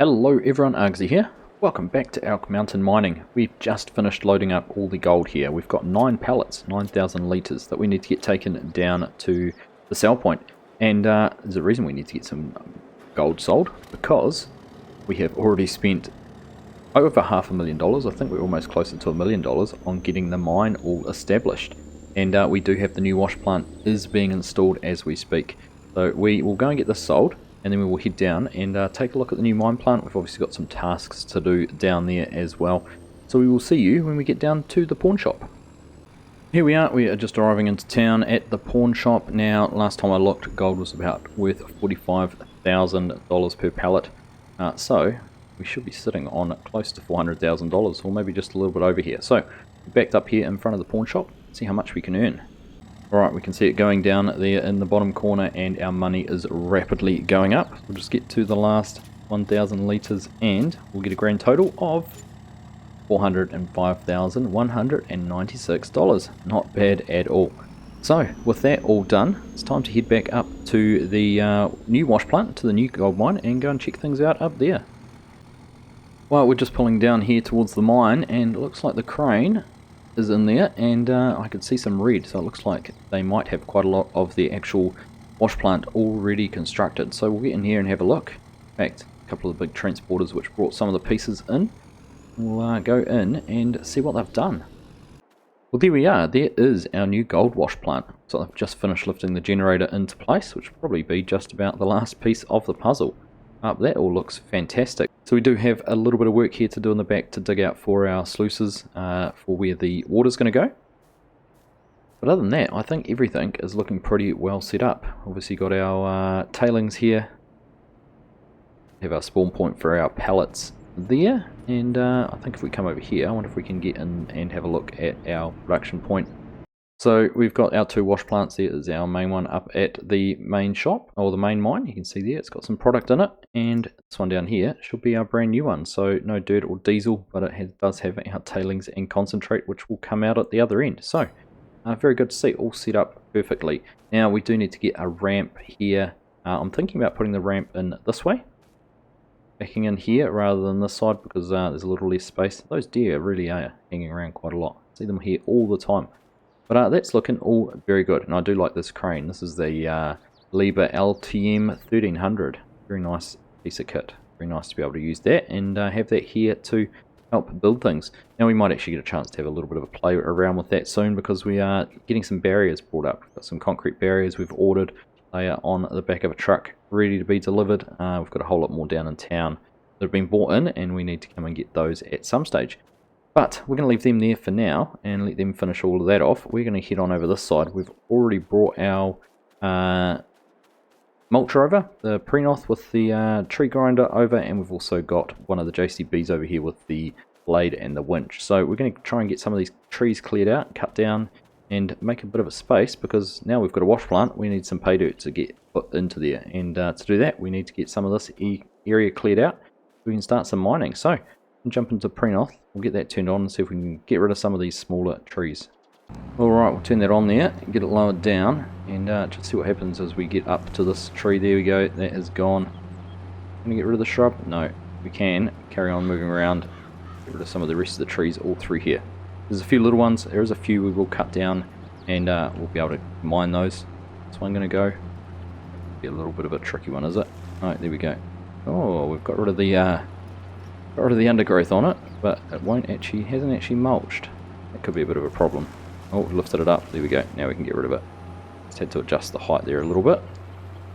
Hello everyone, Argsy here. Welcome back to Elk Mountain Mining. We've just finished loading up all the gold here. We've got 9 pallets, 9,000 litres that we need to get taken down to the sell point. And there's a reason we need to get some gold sold, because we have already spent over $500,000, I think we're almost closer to $1 million, on getting the mine all established. And we do have the new wash plant is being installed as we speak. So we will go and get this sold, and then we will head down and take a look at the new mine plant. We've obviously got some tasks to do down there as well. So we will see you when we get down to the pawn shop. Here we are just arriving into town at the pawn shop. Now, last time I looked, gold was about worth $45,000 per pallet. So we should be sitting on close to $400,000, or maybe just a little bit over here. So we're backed up here in front of the pawn shop, see how much we can earn. Alright, we can see it going down there in the bottom corner, and our money is rapidly going up. We'll just get to the last 1,000 litres and we'll get a grand total of $405,196. Not bad at all. So, with that all done, it's time to head back up to the new wash plant, to the new gold mine, and go and check things out up there. Well, we're just pulling down here towards the mine, and it looks like the crane is in there, and I could see some red, so it looks like they might have quite a lot of the actual wash plant already constructed. So we'll get in here and have a look. In fact, a couple of the big transporters which brought some of the pieces in. We'll go in and see what they've done. Well, there we are. There is our new gold wash plant. So I've just finished lifting the generator into place, which will probably be just about the last piece of the puzzle. That all looks fantastic. So we do have a little bit of work here to do in the back to dig out for our sluices for where the water's going to go. But other than that, I think everything is looking pretty well set up. Obviously got our tailings here. Have our spawn point for our pallets there. And I think if we come over here, I wonder if we can get in and have a look at our production point. So we've got our 2 wash plants. There is our main one up at the main shop, or the main mine. You can see there it's got some product in it, and this one down here should be our brand new one. So no dirt or diesel, but it does have our tailings and concentrate, which will come out at the other end. So very good to see, all set up perfectly. Now we do need to get a ramp here. I'm thinking about putting the ramp in this way, backing in here rather than this side, because there's a little less space. Those deer really are hanging around quite a lot. I see them here all the time. But that's looking all very good, and I do like this crane. This is the Liebherr LTM 1300. Very nice piece of kit. Very nice to be able to use that and have that here to help build things. Now we might actually get a chance to have a little bit of a play around with that soon, because we are getting some barriers brought up. We've got some concrete barriers we've ordered. They are on the back of a truck ready to be delivered. We've got a whole lot more down in town that have been bought in, and we need to come and get those at some stage. But we're going to leave them there for now and let them finish all of that off. We're going to head on over this side. We've already brought our mulcher over, the Prenoth with the tree grinder over, and we've also got one of the JCBs over here with the blade and the winch. So we're going to try and get some of these trees cleared out, cut down, and make a bit of a space, because now we've got a wash plant. We need some pay dirt to get put into there, and to do that we need to get some of this area cleared out so we can start some mining. So jump into Prenoth, we'll get that turned on and see if we can get rid of some of these smaller trees. Alright, we'll turn that on there, get it lowered down, and just see what happens as we get up to this tree. There we go, that is gone. Can we get rid of the shrub? No, we can. Carry on moving around, get rid of some of the rest of the trees all through here. There's a few little ones, there is a few we will cut down, and we'll be able to mine those. This one going to go. Be a little bit of a tricky one, is it? Alright, there we go. Oh, we've got rid of the undergrowth on it, but it hasn't actually mulched. That could be a bit of a problem. Oh, lifted it up. There we go. Now we can get rid of it. Just had to adjust the height there a little bit.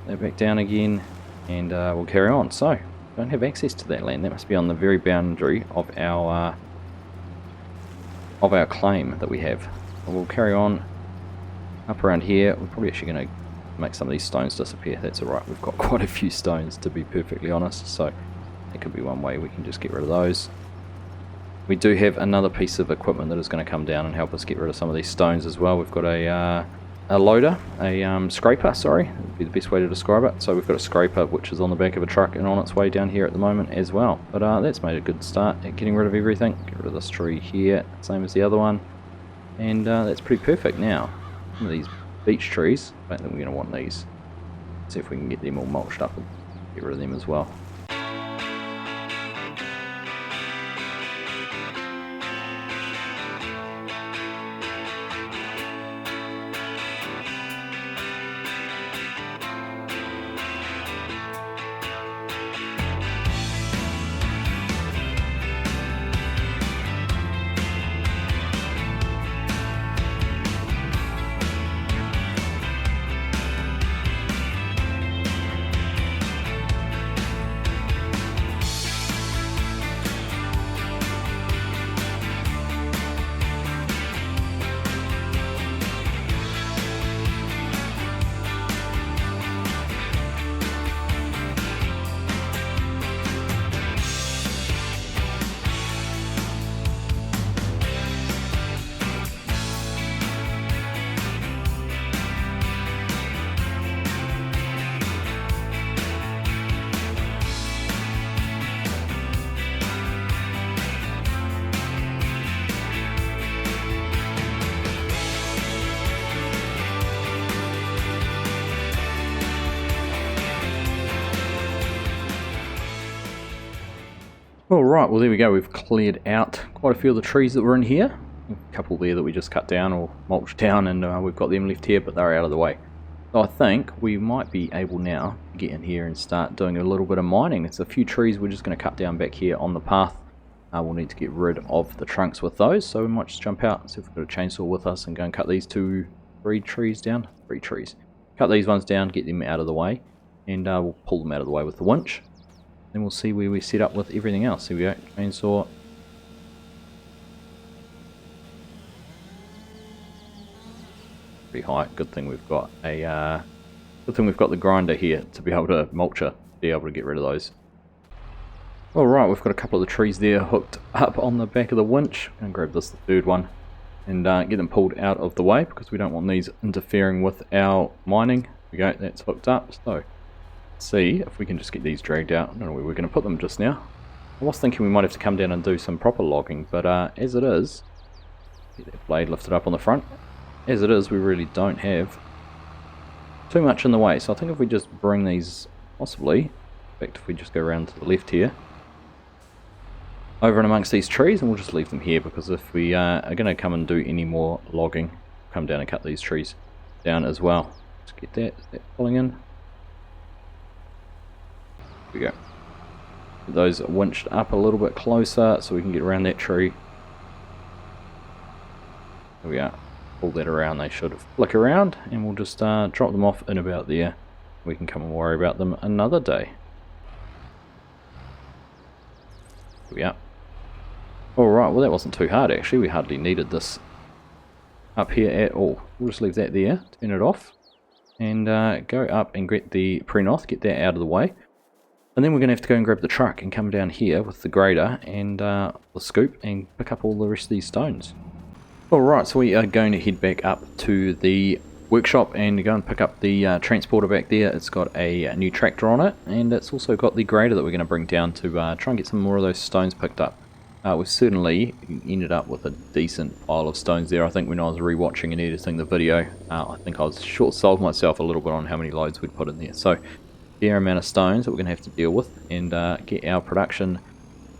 That back down again, and we'll carry on. So, don't have access to that land. That must be on the very boundary of our claim that we have. We'll carry on up around here. We're probably actually going to make some of these stones disappear. That's alright. We've got quite a few stones, to be perfectly honest. So that could be one way we can just get rid of those. We do have another piece of equipment that is going to come down and help us get rid of some of these stones as well. We've got a loader, a scraper, sorry, would be the best way to describe it. So we've got a scraper which is on the back of a truck and on its way down here at the moment as well. But that's made a good start at getting rid of everything. Get rid of this tree here, same as the other one. And that's pretty perfect now. Some of these beech trees, I don't think we're going to want these. See if we can get them all mulched up and get rid of them as well. Alright, well there we go, we've cleared out quite a few of the trees that were in here. A couple there that we just cut down or mulched down, and we've got them left here, but they're out of the way. So I think we might be able now to get in here and start doing a little bit of mining. There's a few trees we're just going to cut down back here on the path. We'll need to get rid of the trunks with those, so we might just jump out and see if we've got a chainsaw with us and go and cut these three trees down. Cut these ones down, get them out of the way, and we'll pull them out of the way with the winch. Then we'll see where we set up with everything else. Here we go, chainsaw. Pretty high. Good thing we've got the grinder here to be able to mulcher, be able to get rid of those. Alright, we've got a couple of the trees there hooked up on the back of the winch. I'm going to grab this, the third one, and get them pulled out of the way because we don't want these interfering with our mining. There we go, that's hooked up. So let's see if we can just get these dragged out. I don't know where we're going to put them just now. I was thinking we might have to come down and do some proper logging, but as it is, get that blade lifted up on the front. As it is, we really don't have too much in the way. So I think if we just bring these, possibly, in fact if we just go around to the left here, over and amongst these trees, and we'll just leave them here because if we are going to come and do any more logging, come down and cut these trees down as well. Let's get that pulling in. Here we go. Get those winched up a little bit closer so we can get around that tree. There we are. Pull that around, they should flick around, and we'll just drop them off in about there. We can come and worry about them another day. Here we are. Alright, well that wasn't too hard actually, we hardly needed this up here at all. We'll just leave that there, turn it off, and go up and get the pre-noth, get that out of the way. And then we're going to have to go and grab the truck and come down here with the grader and the scoop and pick up all the rest of these stones. Alright, so we are going to head back up to the workshop and go and pick up the transporter back there. It's got a new tractor on it, and it's also got the grader that we're going to bring down to try and get some more of those stones picked up. We've certainly ended up with a decent pile of stones there. I think when I was rewatching and editing the video, I think I was short-sold myself a little bit on how many loads we'd put in there. So, fair amount of stones that we're going to have to deal with and get our production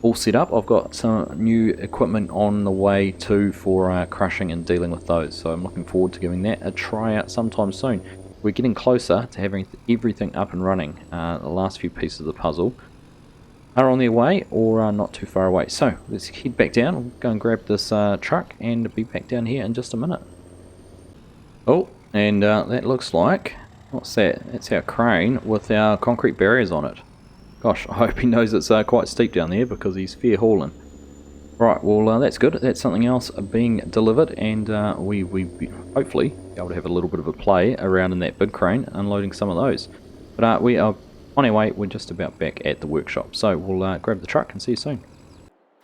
all set up. I've got some new equipment on the way too for crushing and dealing with those. So I'm looking forward to giving that a try out sometime soon. We're getting closer to having everything up and running. The last few pieces of the puzzle are on their way or are not too far away. So let's head back down. We'll go and grab this truck and be back down here in just a minute. Oh, and that looks like, what's that? That's our crane with our concrete barriers on it. Gosh, I hope he knows it's quite steep down there because he's fair hauling. Right, well that's good. That's something else being delivered, and we hopefully be able to have a little bit of a play around in that big crane, unloading some of those. But we are on our way. We're just about back at the workshop, so we'll grab the truck and see you soon.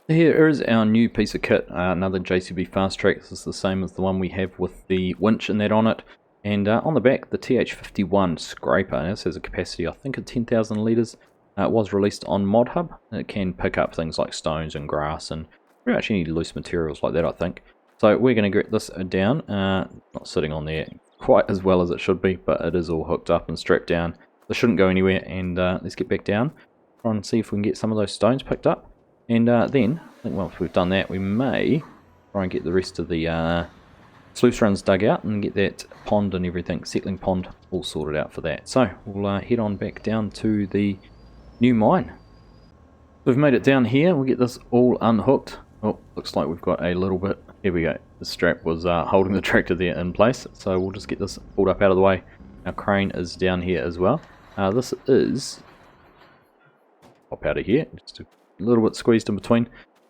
Here is our new piece of kit, another JCB Fast Track. This is the same as the one we have with the winch and that on it. And on the back, the TH51 scraper. Now this has a capacity, I think, of 10,000 litres. It was released on Mod Hub. It can pick up things like stones and grass and pretty much any loose materials like that, I think. So we're going to get this down. Not sitting on there quite as well as it should be, but it is all hooked up and strapped down. This shouldn't go anywhere, and let's get back down. Try and see if we can get some of those stones picked up. And then, I think once we've done that, we may try and get the rest of the sluice runs dug out and get that pond and everything, settling pond, all sorted out for that. So we'll head on back down to the new mine. We've made it down here. We'll get this all unhooked. Oh, looks like we've got a little bit. Here we go. The strap was holding the tractor there in place, so we'll just get this pulled up out of the way. Our crane is down here as well. This is, pop out of here, just a little bit squeezed in between.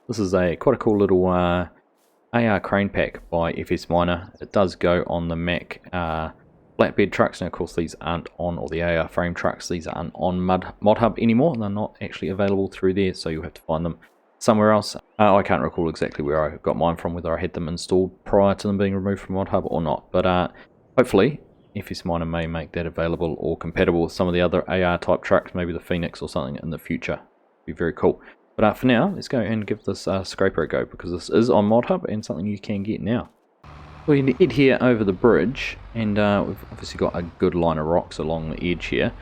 This is quite a cool little AR crane pack by FS Miner. It does go on the Mac flatbed trucks. Now of course these aren't on, or the AR frame trucks, these aren't on Mod Hub anymore. They're not actually available through there, so you'll have to find them somewhere else. I can't recall exactly where I got mine from, whether I had them installed prior to them being removed from Mod Hub or not, but hopefully FS Miner may make that available or compatible with some of the other AR type trucks, maybe the Phoenix or something in the future. Be very cool. But for now, let's go and give this scraper a go, because this is on Mod Hub and something you can get now. We can head here over the bridge, and we've obviously got a good line of rocks along the edge here.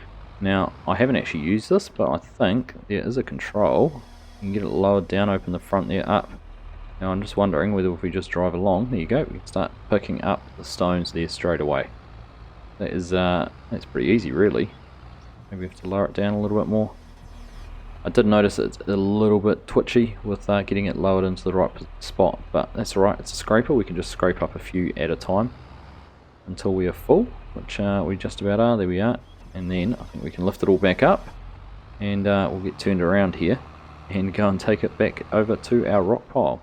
Now, I haven't actually used this, but I think there is a control. You can get it lowered down, open the front there up. Now I'm just wondering whether if we just drive along, there you go, we can start picking up the stones there straight away. That is, that's pretty easy really. Maybe we have to lower it down a little bit more. I did notice it's a little bit twitchy with getting it lowered into the right spot, but that's alright, it's a scraper, we can just scrape up a few at a time until we are full, which we just about are, there we are, and then I think we can lift it all back up, and we'll get turned around here, and go and take it back over to our rock pile.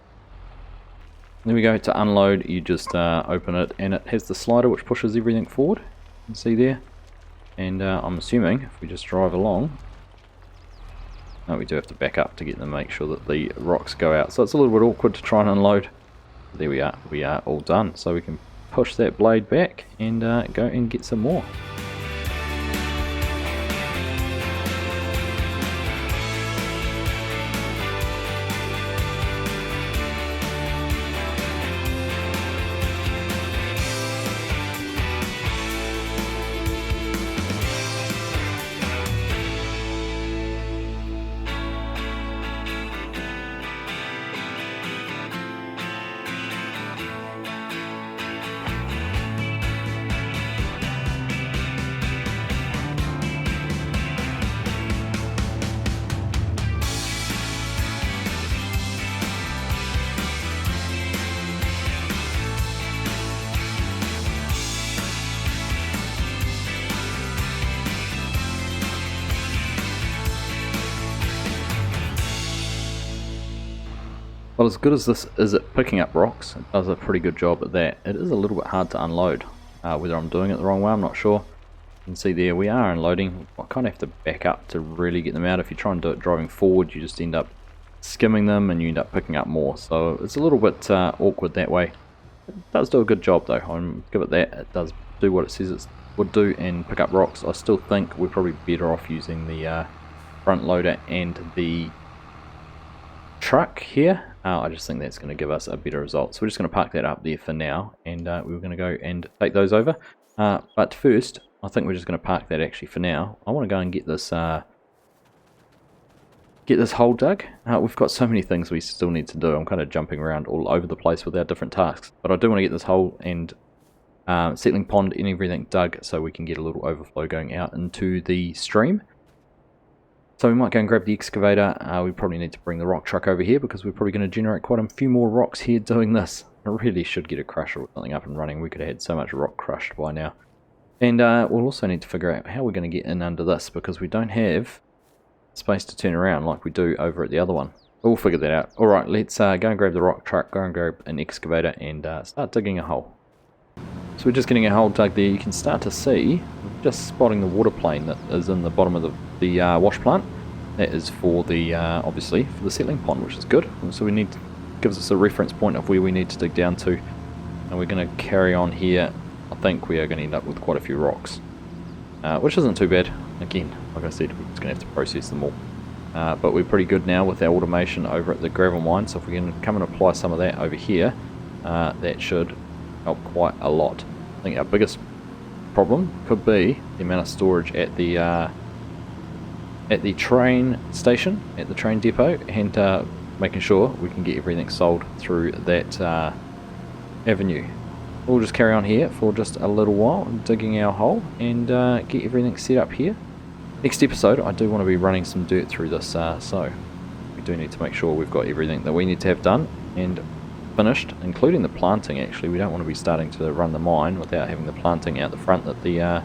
There we go, to unload you just open it, and it has the slider which pushes everything forward, you can see there, and I'm assuming if we just drive along, no, we do have to back up to get them, make sure that the rocks go out. So it's a little bit awkward to try and unload. There we are all done. So we can push that blade back and go and get some more. Well, as good as this is at picking up rocks, it does a pretty good job at that. It is a little bit hard to unload. Whether I'm doing it the wrong way, I'm not sure. You can see there we are unloading. I kind of have to back up to really get them out. If you try and do it driving forward, you just end up skimming them and you end up picking up more. So it's a little bit awkward that way. It does do a good job though. I'll give it that. It does do what it says it would do and pick up rocks. I still think we're probably better off using the front loader and the truck here. I just think that's going to give us a better result. So we're just going to park that up there for now, and we're going to go and take those over. But first, I think we're just going to park that actually for now. I want to go and get this hole dug. We've got so many things we still need to do. I'm kind of jumping around all over the place with our different tasks, but I do want to get this hole and settling pond and everything dug so we can get a little overflow going out into the stream. So we might go and grab the excavator. We probably need to bring the rock truck over here because we're probably going to generate quite a few more rocks here doing this. I really should get a crusher or something up and running. We could have had so much rock crushed by now. And we'll also need to figure out how we're going to get in under this because we don't have space to turn around like we do over at the other one. But we'll figure that out. Alright, let's go and grab the rock truck, go and grab an excavator and start digging a hole. So we're just getting a hole dug there. You can start to see, just spotting the water plane that is in the bottom of the wash plant. That is for the, obviously, for the settling pond, which is good. And so we need to, gives us a reference point of where we need to dig down to. And we're going to carry on here. I think we are going to end up with quite a few rocks, which isn't too bad. Again, like I said, we're just going to have to process them all. But we're pretty good now with our automation over at the gravel mine. So if we can come and apply some of that over here, that should help quite a lot. I think our biggest problem could be the amount of storage at the train station, at the train depot, and making sure we can get everything sold through that avenue. We'll just carry on here for just a little while, digging our hole and get everything set up here. Next episode I do want to be running some dirt through this, so we do need to make sure we've got everything that we need to have done and finished, including the planting. Actually, we don't want to be starting to run the mine without having the planting out the front that the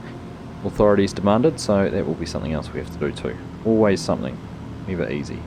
authorities demanded, so that will be something else we have to do too. Always something, never easy.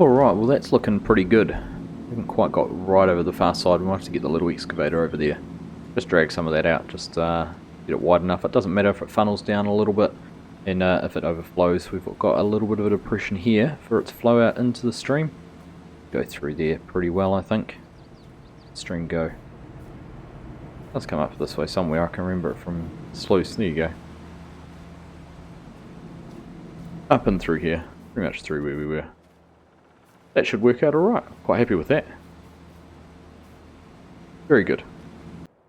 Alright, well that's looking pretty good. We haven't quite got right over the far side. We might have to get the little excavator over there. Just drag some of that out, just get it wide enough. It doesn't matter if it funnels down a little bit, and if it overflows. We've got a little bit of a depression here for it to flow out into the stream. Go through there pretty well, I think. Stream go. Let's come up this way somewhere. I can remember it from Sluice. There you go. Up and through here. Pretty much through where we were. That should work out alright. Quite happy with that. Very good.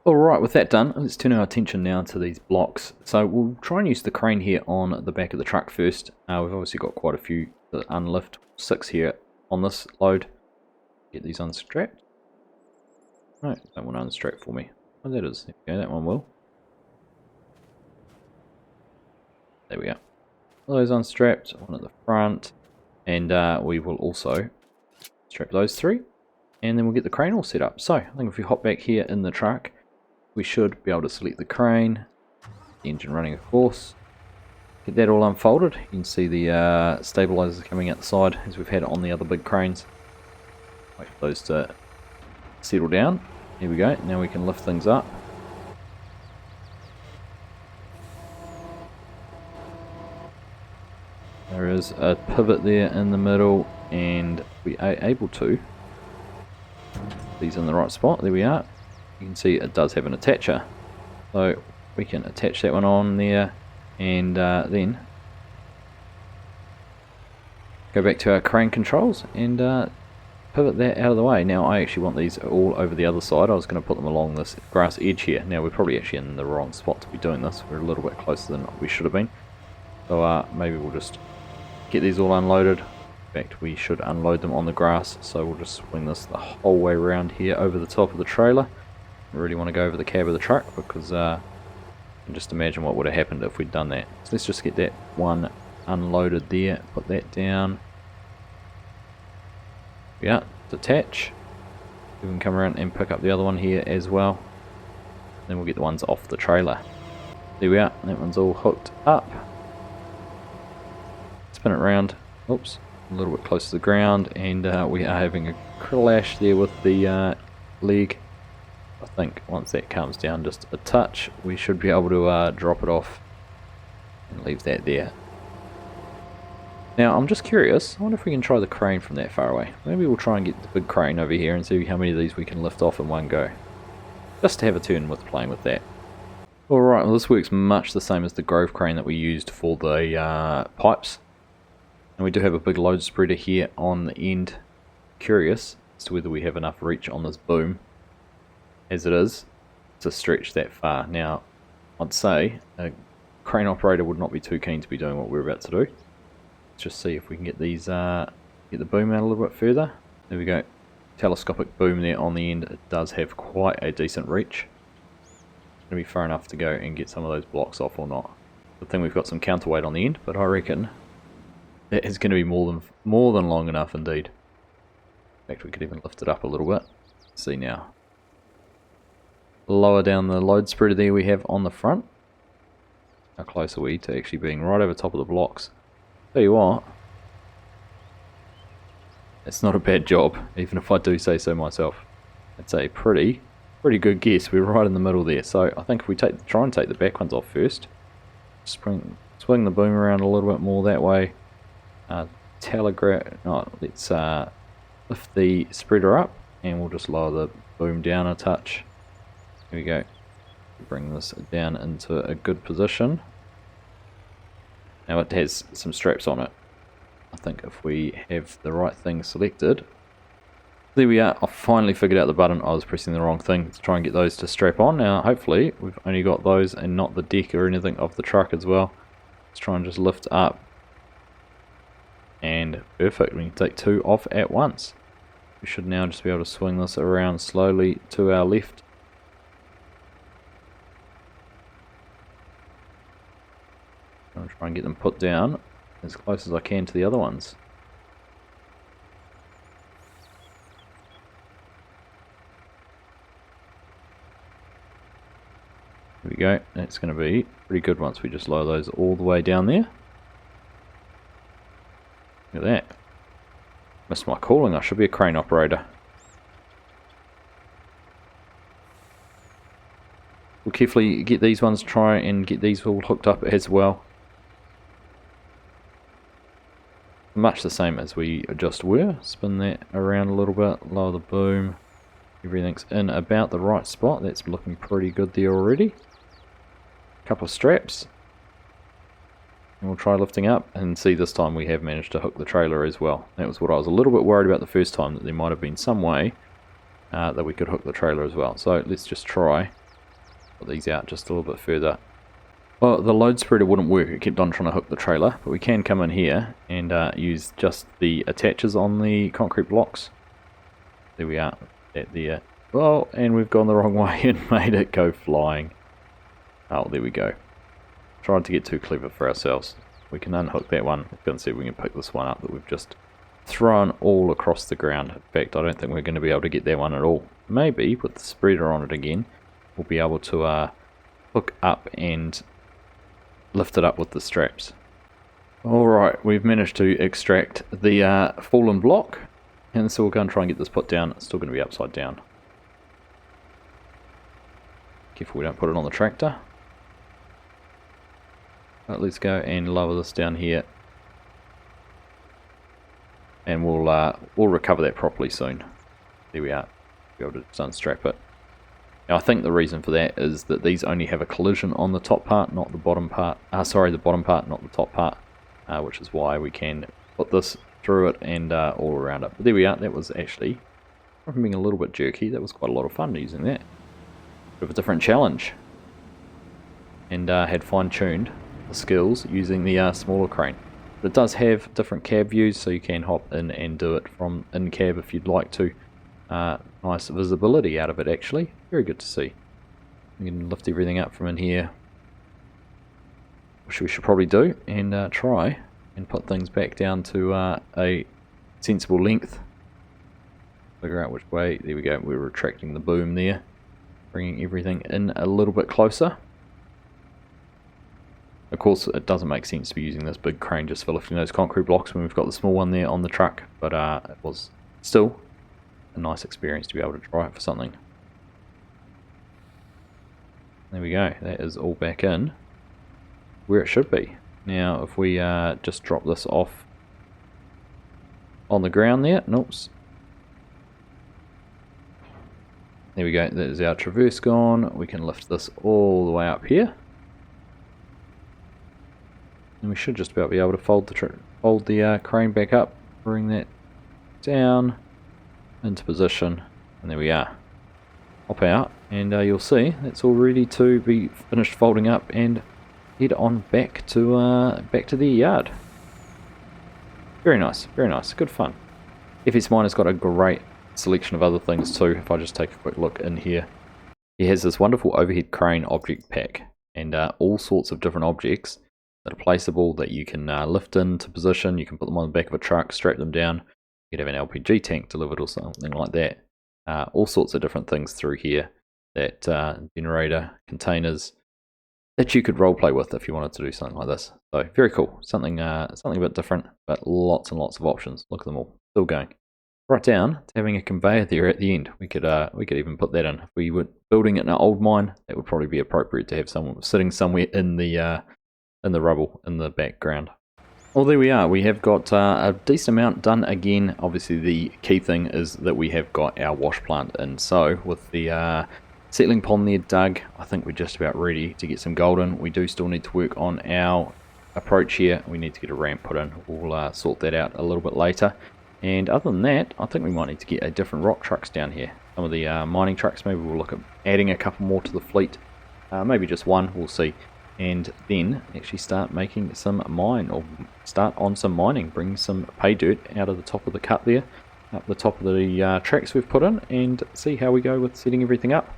Alright, with that done, let's turn our attention now to these blocks. So we'll try and use the crane here on the back of the truck first. We've obviously got quite a few to unlift. 6 here on this load. Get these unstrapped. No, don't want to unstrap for me. Oh, that is. There we go, that one will. There we go. All those unstrapped, one at the front. And we will also strap those 3. And then we'll get the crane all set up. So, I think if we hop back here in the truck, we should be able to select the crane. The engine running, of course. Get that all unfolded. You can see the stabilizers coming out the side, as we've had it on the other big cranes. Wait for those to settle down. Here we go. Now we can lift things up. There is a pivot there in the middle, and we are able to put these in the right spot. There we are. You can see it does have an attacher, so we can attach that one on there, and then go back to our crane controls and pivot that out of the way. Now I actually want these all over the other side. I was going to put them along this grass edge here. Now we're probably actually in the wrong spot to be doing this. We're a little bit closer than we should have been, so maybe we'll just get these all unloaded. In fact, we should unload them on the grass, so we'll just swing this the whole way around here over the top of the trailer. I really want to go over the cab of the truck, because I can just imagine what would have happened if we'd done that. So let's just get that one unloaded there, put that down. Yeah, detach. We can come around and pick up the other one here as well. Then we'll get the ones off the trailer. There we are, that one's all hooked up. Spin it around, oops, a little bit close to the ground, and we are having a clash there with the leg. I think once that comes down just a touch, we should be able to drop it off and leave that there. Now I'm just curious, I wonder if we can try the crane from that far away. Maybe we'll try and get the big crane over here and see how many of these we can lift off in one go. Just to have a turn with playing with that. Alright, well this works much the same as the Grove crane that we used for the pipes. And we do have a big load spreader here on the end. Curious as to whether we have enough reach on this boom, as it is, to stretch that far. Now, I'd say a crane operator would not be too keen to be doing what we're about to do. Let's just see if we can get these, get the boom out a little bit further. There we go. Telescopic boom there on the end. It does have quite a decent reach. It's going to be far enough to go and get some of those blocks off or not. Good thing we've got some counterweight on the end, but I reckon that is going to be more than long enough indeed. In fact, we could even lift it up a little bit. Let's see now. Lower down the load spreader there we have on the front. How close are we to actually being right over top of the blocks? Tell you what, it's not a bad job, even if I do say so myself. It's a pretty good guess. We're right in the middle there. So I think if we try and take the back ones off first, swing the boom around a little bit more that way. Let's lift the spreader up, and we'll just lower the boom down a touch. Here we go. Bring this down into a good position. Now it has some straps on it. I think if we have the right thing selected. There we are. I finally figured out the button. I was pressing the wrong thing to try and get those to strap on. Now hopefully we've only got those and not the deck or anything of the truck as well. Let's try and just lift up. And perfect. We can take 2 off at once. We should now just be able to swing this around slowly to our left. I'll try and get them put down as close as I can to the other ones. There we go. That's going to be pretty good once we just lower those all the way down there. Look at that. Missed my calling, I should be a crane operator. We'll carefully get these ones, try and get these all hooked up as well. Much the same as we just were. Spin that around a little bit, lower the boom. Everything's in about the right spot. That's looking pretty good there already. Couple of straps. And we'll try lifting up and see this time we have managed to hook the trailer as well. That was what I was a little bit worried about the first time, that there might have been some way that we could hook the trailer as well. So let's just try. Put these out just a little bit further. Well, the load spreader wouldn't work. It kept on trying to hook the trailer, but we can come in here and use just the attachers on the concrete blocks. There we are. That there. Well, and we've gone the wrong way and made it go flying. Oh, there we go. Tried to get too clever for ourselves. We can unhook that one. We're going to see if we can pick this one up that we've just thrown all across the ground. In fact, I don't think we're going to be able to get that one at all. Maybe with the spreader on it again, we'll be able to hook up and lift it up with the straps. Alright, we've managed to extract the fallen block, and so we'll go and try and get this put down. It's still going to be upside down. Careful we don't put it on the tractor. Right, let's go and lower this down here, and we'll recover that properly soon. There we are. Be able to unstrap it. Now I think the reason for that is that these only have a collision on the top part, not the bottom part. Sorry, the bottom part, not the top part, which is why we can put this through it and all around it. But there we are. That was actually, from being a little bit jerky, that was quite a lot of fun using that. Bit of a different challenge, and had fine-tuned the skills using the smaller crane. But it does have different cab views, so you can hop in and do it from in cab if you'd like to. Nice visibility out of it actually, very good to see. We can lift everything up from in here, which we should probably do, and try and put things back down to a sensible length. Figure out which way. There we go, we're retracting the boom there, bringing everything in a little bit closer. Of course it doesn't make sense to be using this big crane just for lifting those concrete blocks when we've got the small one there on the truck, but it was still a nice experience to be able to try it for something. There we go, that is all back in where it should be. Now if we just drop this off on the ground there, oops. There we go, that is our traverse gone. We can lift this all the way up here. And we should just about be able to fold the crane back up, bring that down into position, and there we are. Hop out, and you'll see that's all ready to be finished folding up and head on back to the yard. Very nice, good fun. FS Miner's got a great selection of other things too. If I just take a quick look in here, he has this wonderful overhead crane object pack, and all sorts of different objects that are placeable that you can lift into position. You can put them on the back of a truck, strap them down. You could have an LPG tank delivered or something like that. All sorts of different things through here. That generator, containers that you could role play with if you wanted to do something like this. So very cool. Something a bit different, but lots and lots of options. Look at them all. Still going. Right down to having a conveyor there at the end. We could even put that in. If we were building it in an old mine, that would probably be appropriate to have someone sitting somewhere in the rubble in the background. Well, there we are. We have got a decent amount done again. Obviously the key thing is that we have got our wash plant in. So with the settling pond there dug, I think we're just about ready to get some gold in. We do still need to work on our approach here. We need to get a ramp put in. We'll sort that out a little bit later. And other than that, I think we might need to get a different rock trucks down here. Some of the mining trucks, maybe we'll look at adding a couple more to the fleet. Maybe just one, we'll see. And then actually start making some start on some mining, bring some pay dirt out of the top of the cut there, up the top of the tracks we've put in, and see how we go with setting everything up.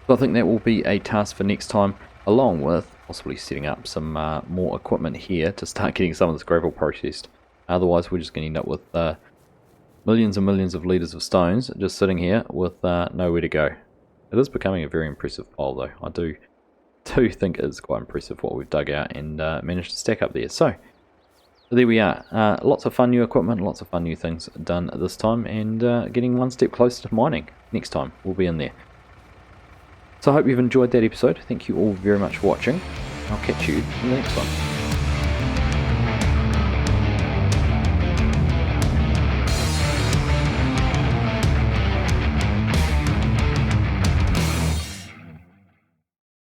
So I think that will be a task for next time, along with possibly setting up some more equipment here to start getting some of this gravel processed. Otherwise we're just going to end up with millions and millions of litres of stones just sitting here with nowhere to go. It is becoming a very impressive pile though. I do think it's quite impressive what we've dug out and managed to stack up there. So there we are. Lots of fun new equipment, lots of fun new things done this time, and getting one step closer to mining. Next time we'll be in there. So I hope you've enjoyed that episode. Thank you all very much for watching. I'll catch you in the next one.